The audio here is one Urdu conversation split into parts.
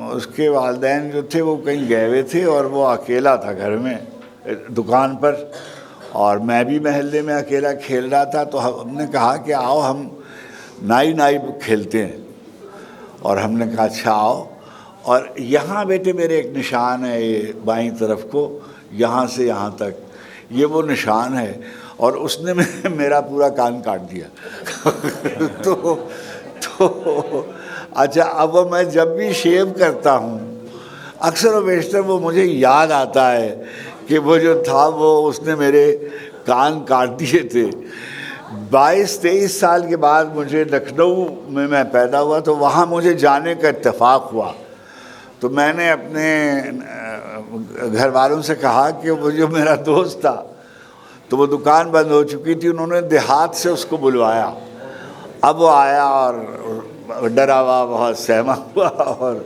اس کے والدین جو تھے وہ کہیں گئے ہوئے تھے اور وہ اکیلا تھا گھر میں دکان پر، اور میں بھی محلے میں اکیلا کھیل رہا تھا. تو ہم نے کہا کہ آؤ ہم نائی کھیلتے ہیں، اور ہم نے کہا اچھا آؤ. اور یہاں بیٹے میرے ایک نشان ہے، یہ بائیں طرف کو یہاں سے یہاں تک یہ وہ نشان ہے، اور اس نے میرا پورا کان کاٹ دیا. تو اچھا اب وہ میں جب بھی شیو کرتا ہوں اکثر و بیشتر وہ مجھے یاد آتا ہے کہ وہ جو تھا وہ اس نے میرے کان کاٹ دیے تھے. 22-23 سال کے بعد مجھے لکھنؤ میں پیدا ہوا، تو وہاں مجھے جانے کا اتفاق ہوا. تو میں نے اپنے گھر والوں سے کہا کہ وہ جو میرا دوست تھا، تو وہ دکان بند ہو چکی تھی، انہوں نے دیہات سے اس کو بلوایا. اب وہ آیا اور ڈرا ہوا بہت سہما ہوا، اور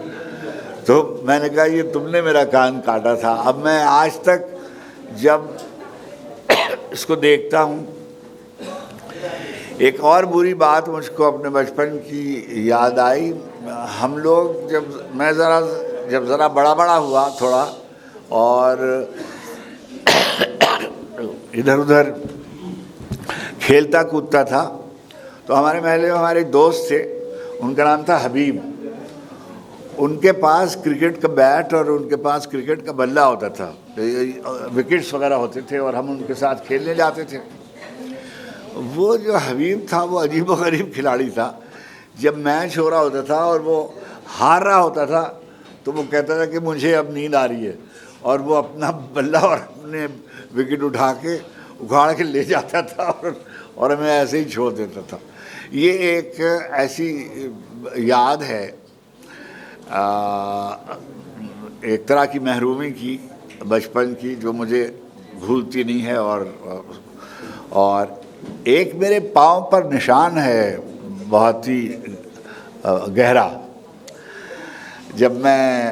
تو میں نے کہا یہ تم نے میرا کان کاٹا تھا. اب میں آج تک جب اس کو دیکھتا ہوں، ایک اور بری بات مجھ کو اپنے بچپن کی یاد آئی. ہم لوگ جب ذرا بڑا ہوا تھوڑا اور ادھر ادھر کھیلتا کودتا تھا، تو ہمارے محلے میں ہمارے ایک دوست تھے، ان کا نام تھا حبیب. ان کے پاس کرکٹ کا بیٹ اور ان کے پاس کرکٹ کا بلہ ہوتا تھا، وکٹس وغیرہ ہوتے تھے، اور ہم ان کے ساتھ کھیلنے جاتے تھے. وہ جو حبیب تھا وہ عجیب و غریب کھلاڑی تھا. جب میچ ہو رہا ہوتا تھا اور وہ ہار رہا ہوتا تھا تو وہ کہتا تھا کہ مجھے اب نیند آ رہی ہے، اور وہ اپنا بلہ اور اپنے وکٹ اٹھا کے اکھاڑ کے لے جاتا تھا اور ہمیں ایسے ہی چھوڑ دیتا تھا. یہ ایک ایسی یاد ہے ایک طرح کی محرومی کی بچپن کی جو مجھے بھولتی نہیں ہے. اور ایک میرے پاؤں پر نشان ہے بہت ہی گہرا. جب میں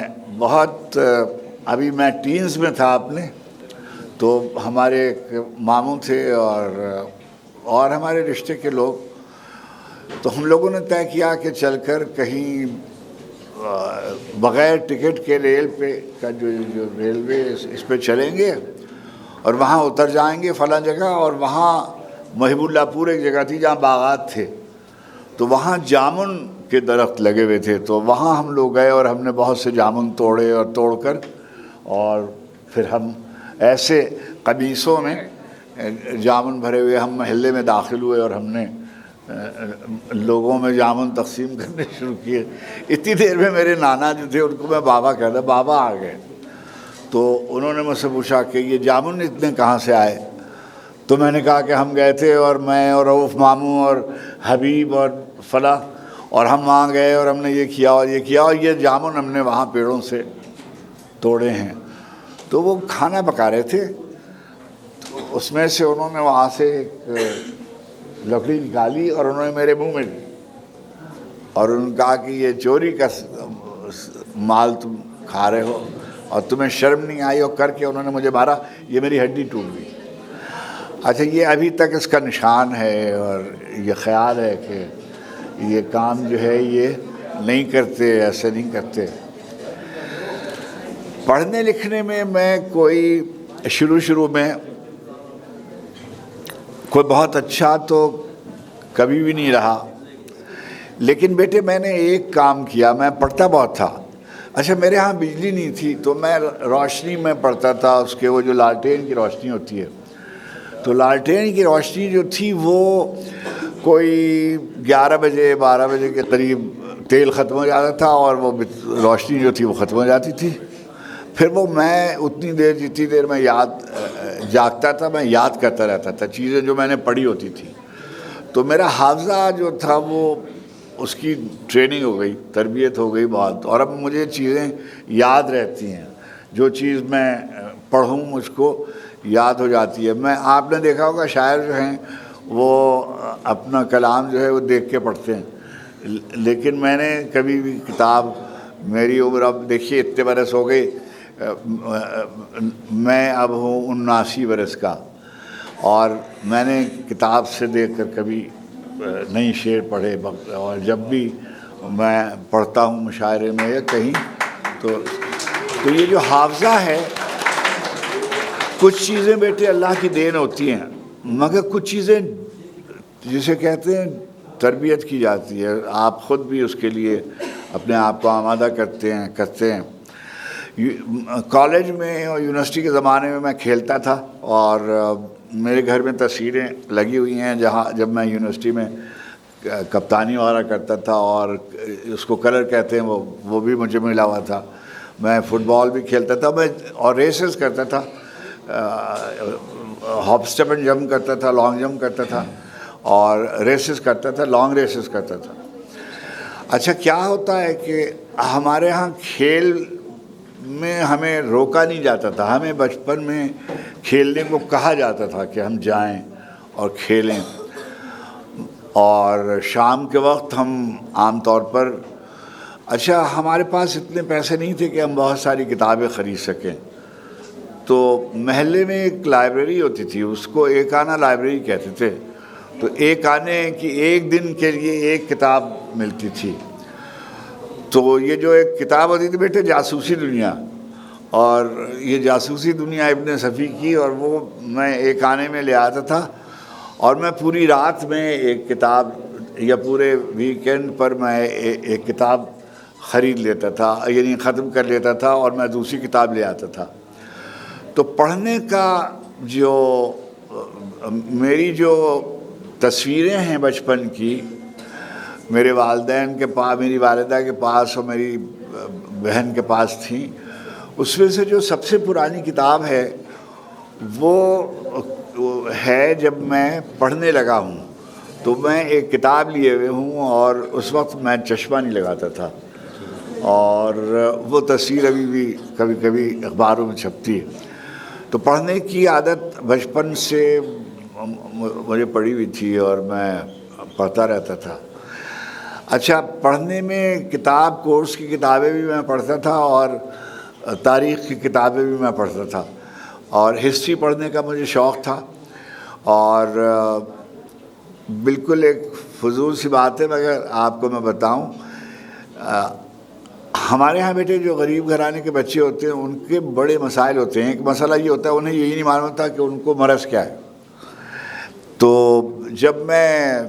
ابھی میں ٹینز میں تھا اپنے، تو ہمارے ایک ماموں تھے اور ہمارے رشتے کے لوگ، تو ہم لوگوں نے طے کیا کہ چل کر کہیں بغیر ٹکٹ کے ریل پہ کا جو ریلوے اس پہ چلیں گے اور وہاں اتر جائیں گے فلاں جگہ. اور وہاں محب اللہ پور ایک جگہ تھی جہاں باغات تھے، تو وہاں جامن کے درخت لگے ہوئے تھے. تو وہاں ہم لوگ گئے اور ہم نے بہت سے جامن توڑے اور توڑ کر، اور پھر ہم ایسے قمیصوں میں جامن بھرے ہوئے ہم محلے میں داخل ہوئے اور ہم نے لوگوں میں جامن تقسیم کرنے شروع کیے. اتنی دیر میں میرے نانا جو تھے ان کو میں بابا کہتا، بابا آ گئے. تو انہوں نے مجھ سے پوچھا کہ یہ جامن اتنے کہاں سے آئے؟ تو میں نے کہا کہ ہم گئے تھے اور میں اور رؤف ماموں اور حبیب اور فلاں، اور ہم وہاں گئے اور ہم نے یہ کیا اور یہ کیا، اور یہ جامن ہم نے وہاں پیڑوں سے توڑے ہیں. تو وہ کھانا پکا رہے تھے، تو اس میں سے انہوں نے وہاں سے ایک لکڑی نکالی اور انہوں نے میرے منہ میں دی، اور انہوں نے کہا کہ یہ چوری کا مال تم کھا رہے ہو اور تمہیں شرم نہیں آئی، اور کر کے انہوں نے مجھے مارا. یہ میری ہڈی ٹوٹ گئی. اچھا یہ ابھی تک اس کا نشان ہے، اور یہ خیال ہے کہ یہ کام جو ہے یہ نہیں کرتے، ایسے نہیں کرتے. پڑھنے لکھنے میں کوئی شروع میں کوئی بہت اچھا تو کبھی بھی نہیں رہا، لیکن بیٹے میں نے ایک کام کیا. میں پڑھتا بہت تھا. اچھا میرے ہاں بجلی نہیں تھی تو میں روشنی میں پڑھتا تھا، اس کے وہ جو لالٹین کی روشنی ہوتی ہے. تو لالٹین کی روشنی جو تھی وہ کوئی 11 بجے 12 بجے کے قریب تیل ختم ہو جاتا تھا اور وہ روشنی جو تھی وہ ختم ہو جاتی تھی. پھر وہ میں جتنی دیر میں جاگتا تھا میں یاد کرتا رہتا تھا چیزیں جو میں نے پڑھی ہوتی تھی. تو میرا حافظہ جو تھا وہ اس کی ٹریننگ ہو گئی، تربیت ہو گئی بہت، اور اب مجھے چیزیں یاد رہتی ہیں. جو چیز میں پڑھوں مجھ کو یاد ہو جاتی ہے. آپ نے دیکھا ہوگا شاعر جو ہیں وہ اپنا کلام جو ہے وہ دیکھ کے پڑھتے ہیں، لیکن میں نے کبھی بھی کتاب، میری عمر اب دیکھیے اتنے برس ہو گئی، میں اب ہوں 79 برس کا، اور میں نے کتاب سے دیکھ کر کبھی نہیں شعر پڑھے. اور جب بھی میں پڑھتا ہوں مشاعرے میں یا کہیں تو یہ جو حافظہ ہے، کچھ چیزیں بیٹے اللہ کی دین ہوتی ہیں، مگر کچھ چیزیں جسے کہتے ہیں تربیت کی جاتی ہے، آپ خود بھی اس کے لیے اپنے آپ کو آمادہ کرتے ہیں۔ کالج میں اور یونیورسٹی کے زمانے میں میں کھیلتا تھا، اور میرے گھر میں تصویریں لگی ہوئی ہیں جب میں یونیورسٹی میں کپتانی وغیرہ کرتا تھا، اور اس کو کلر کہتے ہیں، وہ بھی مجھے ملا ہوا تھا۔ میں فٹ بال بھی کھیلتا تھا، اور ریسز کرتا تھا، ہاپ اسٹیپ اینڈ جمپ کرتا تھا، لانگ جمپ کرتا تھا، اور ریسز کرتا تھا، لانگ ریسز کرتا تھا۔ اچھا، کیا ہوتا ہے کہ ہمارے ہاں کھیل میں ہمیں روکا نہیں جاتا تھا، ہمیں بچپن میں کھیلنے کو کہا جاتا تھا کہ ہم جائیں اور کھیلیں، اور شام کے وقت ہم عام طور پر، اچھا ہمارے پاس اتنے پیسے نہیں تھے کہ ہم بہت ساری کتابیں خرید سکیں، تو محلے میں ایک لائبریری ہوتی تھی، اس کو ایک آنا لائبریری کہتے تھے، تو ایک آنے کی ایک دن کے لیے ایک کتاب ملتی تھی۔ تو یہ جو ایک کتاب ہوتی تھی بیٹے، جاسوسی دنیا، اور یہ جاسوسی دنیا ابن صفی کی، اور وہ میں ایک آنے میں لے آتا تھا، اور میں پوری رات میں ایک کتاب، یا پورے ویکینڈ پر میں ایک کتاب خرید لیتا تھا، یعنی ختم کر لیتا تھا، اور میں دوسری کتاب لے آتا تھا۔ تو پڑھنے کا میری جو تصویریں ہیں بچپن کی، میرے والدین کے پاس، میری والدہ کے پاس اور میری بہن کے پاس تھیں، اس میں سے جو سب سے پرانی کتاب ہے وہ ہے جب میں پڑھنے لگا ہوں، تو میں ایک کتاب لیے ہوئے ہوں، اور اس وقت میں چشمہ نہیں لگاتا تھا، اور وہ تصویر ابھی بھی کبھی کبھی اخباروں میں چھپتی ہے۔ تو پڑھنے کی عادت بچپن سے مجھے پڑی ہوئی تھی، اور میں پڑھتا رہتا تھا۔ اچھا، پڑھنے میں کتاب، کورس کی کتابیں بھی میں پڑھتا تھا، اور تاریخ کی کتابیں بھی میں پڑھتا تھا، اور ہسٹری پڑھنے کا مجھے شوق تھا۔ اور بالکل ایک فضول سی بات ہے، مگر آپ کو میں بتاؤں، ہمارے ہاں بیٹے جو غریب گھرانے کے بچے ہوتے ہیں، ان کے بڑے مسائل ہوتے ہیں۔ ایک مسئلہ یہ ہوتا ہے، انہیں یہی نہیں معلوم ہوتا کہ ان کو مرض کیا ہے۔ تو جب میں